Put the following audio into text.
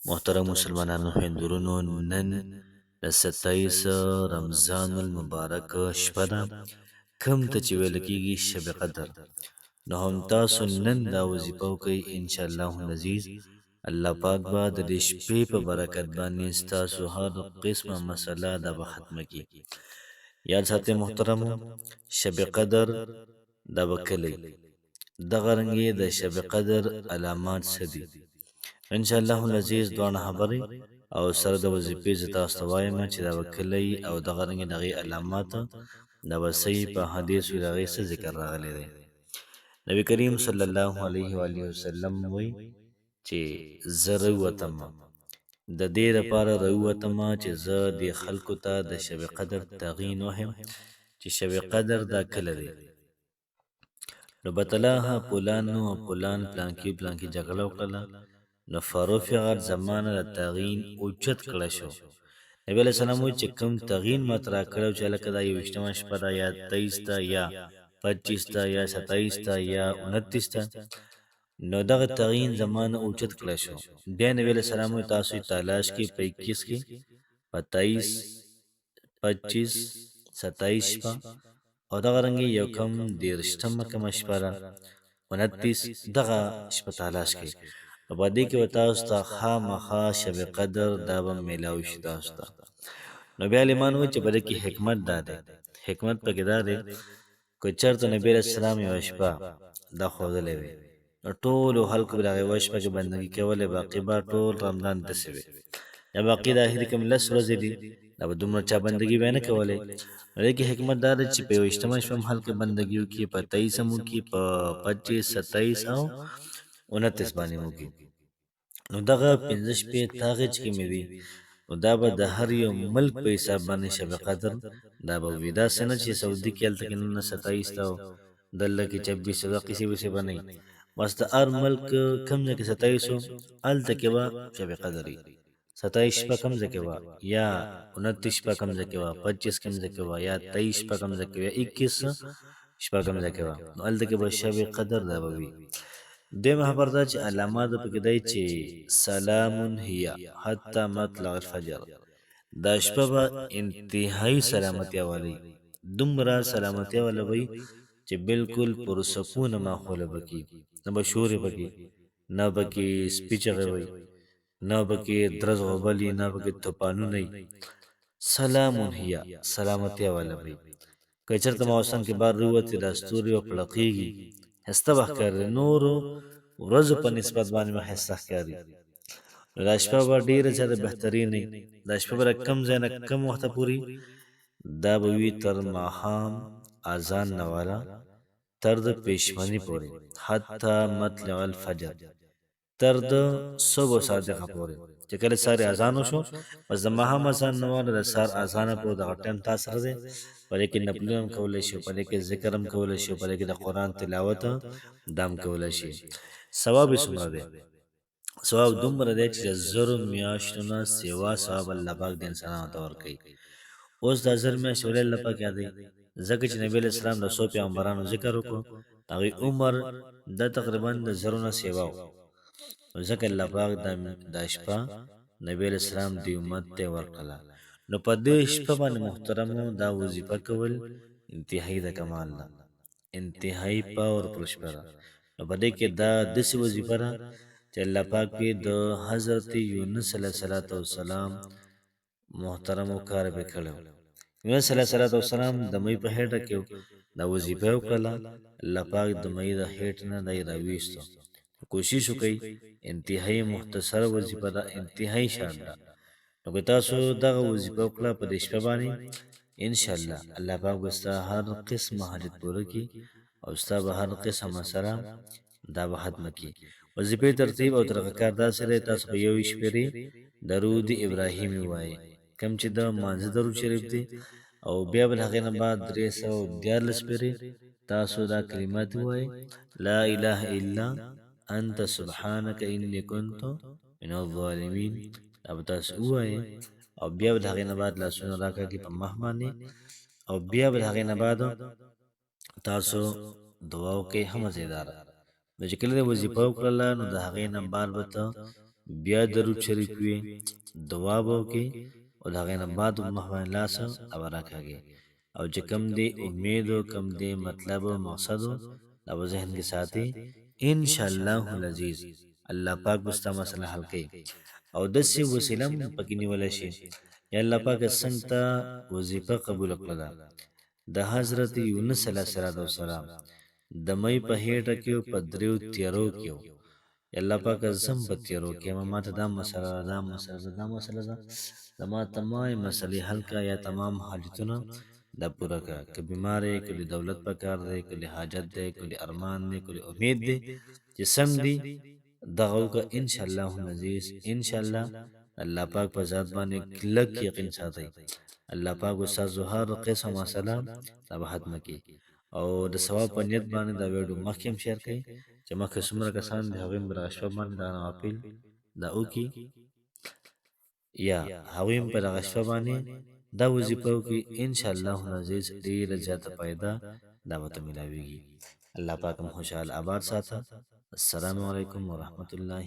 محترم مسلمانانو هندورونو نن د 27 رمضان المبارک شپه ده، کوم ته چې ویل کېږي شب قدر. نو هم تاسو نن دا وظیفه وکئ انشاءالله العزیز. الله پاک به د دې شپې په برکت باندې ستاسو هر قسمه مسله دا به ختمه کړي. یاد ساتئ محترمو، شب قدر دا به کلی دغه رنګې د شب قدر علامات څه دي؟ انشاءالله العزیز دواړه خبرې او سره د وظیفې زه تاسو ته وایم چې دا به کلی او دغه رنګې د هغې علامات دا به صحیح په حدیثو د هغې څه ذکر راغلی دی. نبی کریم صلی الله علیه و آله وسلم وایي چې زه راووتم، د دې لپاره راووتم چې زه دې خلکو ته د شب قدر تغین وهم چې شب قدر دا کله دی. نو بتلاها پولانو او پولان پلانکي جګړه وکړله، نو فرفع زمانه د تغین اوچت کړه شو. نبی علیہ السلام وایي چې کوم تغین ماته راکړی چې هلکه دا 21مه شپه ده یا 23 ته یا 25 ته یا 27 ته یا 29 ته، نو دغه تغین زمانه اوچت کړه شو. بیا نبی علیہ السلام وایي تاسو یې تلاش کړئ په 21 کې، په 23 25 27 شپه او دغه رنګې یو کم 30مه کومه شپه ده 29 دغه شپه تلاش کړئ. نو په دې کې به تاسو ته خامخا شب قدر دا به میلاو شي تاسو ته. نو بیا عالمان وایي چې په دې کې حکمت دا دی، حکمت پکې دا دی که چېرته نبي علیه السلام یوه شپه دا ښودلی وی، نو ټولو خلکو به د هغې یوه شپه کې بندګي کولې، باقي به ټول رمضان داسې وي، یا باقي د اخري کوم 10 ورځې دي دا به دومره چا بندګي به یې نه کولی. نو دې کې حکمت دا دی چې په 21مه شپه هم خلک بندګي وکړي، په 23 هم وکړي، په 25 27 او 29 باندې هم وکړي. نو دغه 15 شپې تاغې چې کومې دي نو دا به د هر یو ملک په حساب باندې شب قدر دا به وي. داسې نه چې سعودي کې هلته کې نن 27 ته او دلته کې 26 دا قیسې ویسې به نه وي، بس د هر ملک کوم ځای کې 27 و هلته کې به شب قدر وي. 27 شپه کوم ځای کې وه، یا 29 شپه کوم ځای کې وه، 25 کوم ځای کې وه، یا 23 شپه کوم ځای کې وه، 21 شپه کوم ځای کې وه، نو هلته کې به شب قدر دا به وي. دویمه خبر دا چې علامات پکې دی چې سلام هي حتی مطلع الفجر، دا شپه به انتهایی سلامتیا والی، دومره سلامتیا والا وي چې بالکل پرسکون ماحول بکی، نه به شور بکی، نه بکی سپي چغې وي، نه بکی درز غبلی، نه بکی توپانونه وي. سلام هي سلامتیا والا وي. که چېرته موسم کې بار رووتې دا ستوري به پړقېږي، ښایسته به ښکاري، نورو ورځو په نسبت باندې به ښایسته ښکاري. نو دا شپه به ډېره زیاته بهترین وي. دا شپه به له کم ځای نه کم وخته پورې دا به وي تر ماښام اذان نه والا تر د پېشمني پورې، حتی مطلع الفجر، تر د صبح صادقه پورې چې کله ساري اذان وشو بس د ماښام اذان نه والا د سهار اذانه پورې دغه ټایم تا سره دی. په دې کې نفلونه هم کولی شي، په دې کې ذکر هم کولی شي، په دې کې د قرآن تلاوت دا هم کولی شي. ثواب یې څومره دی؟ ثواب دومره دی چې د 1000 میاشتو نه سوا ثواب الله پاک د انسانانو ته ورکوي. اوس دا 1000 میاشتې ولې الله پاک یادوي؟ ځکه چې نبي علیه السلام د 100 پیغمبرانو ذکر وکړو، هغوی عمر دا تقریبا د 1000 نه سوا و، ځکه الله پاک دا شپه نبی علیه السلام د امت ته ورکړله. نو په دې شپه باندې محترمو دا وظیفه کول انتهایی د کمال ده، انتهایی پاورفل شپه ده. نو په دې کې دا داسې وظیفه ده چې الله پاک پې د حضرت یونس علیه السلام محترمو کار پې کړی و. یونس علیه السلام د مۍ په هیټه کې دا وظیفه یې وکړله، الله پاک د مۍ د هیټ نه دی راویستو. کوشش وکړئ، انتهایی مختصره وظیفه ده، انتهایی شان ده. نو که تاسو دغه وظیفه وکړه په دې شپه باندې انشاءالله الله پاک به ستا هر قسمه حاجت پوره کړي او ستا به هر قسم مسله دا به ختمه کړي. وظیفې ترتیب او طریقه کار داسې دی، تاسو به یو شپېرې درود ابراهیمي ووایئ کوم چې د مانځه درود شریف دی، او بیا به د هغې نه بعد 314 شپېرې تاسو دا کلمات ووایئ لا اله الا انت سبحانك انی کنت من الظالمین. دا به تاسو ووایئ او بیا به د هغې نه بعد لاسونه راکاږئ په مخ باندې، او بیا به د هغې نه بعد تاسو دعا وکئ هم مزیداره. نو چې کله دې وظیفه وکړله نو د هغې نه بعد به ته بیا درود شریف وي، دعا به وکړي او د هغې نه بعد مخ باندې لاس او راکاږي. او چې کم دی امید و کم دی مطلب و مقصد و دا به ذهن کې ساتي. انشاءالله العزیز الله پاک به ستا مسله حل کوي. او داسې وسیله هم پکې نیولی شي. یا الله پاک څنګه ته وظیفه قبوله کړه ده د حضرت یونس علیه السلام د مۍ په هیټه کې و په دریو تیارو کې و. یا الله پاک زم په تیارو کې یم، ما ته دا مسله ده دا مسله ده دا مسله ده، زما تمام مسلې حل کړه یا تمام حاجتونه دا پوره کړه. که بیمار یې، که دولت په کار دی، که حاجت دی، که ارمان دی، که امید دی، چې سم دی دغه وکړه. انشاءالله العزیز انشاءالله الله پاک په ذات باندې کلک یقین ساتئ. الله پاک استاسو هر قسم مسله دا به ختمه کړي. او د ثواب په نیت باندې دا ویډیو مخکې هم شیر کړئ چې مخکې څومره کسان د هغوی هم په دغه شپه باندې دا نوافل دا وکړي، یا هغوی هم په دغه شپه باندې دا وظیفه وکړي. انشاءالله العزیز ډېره زیاته فایده دا ورته میلاویږي. الله پاک هم خوشحال آباد ساته. السلام علیکم ورحمة الله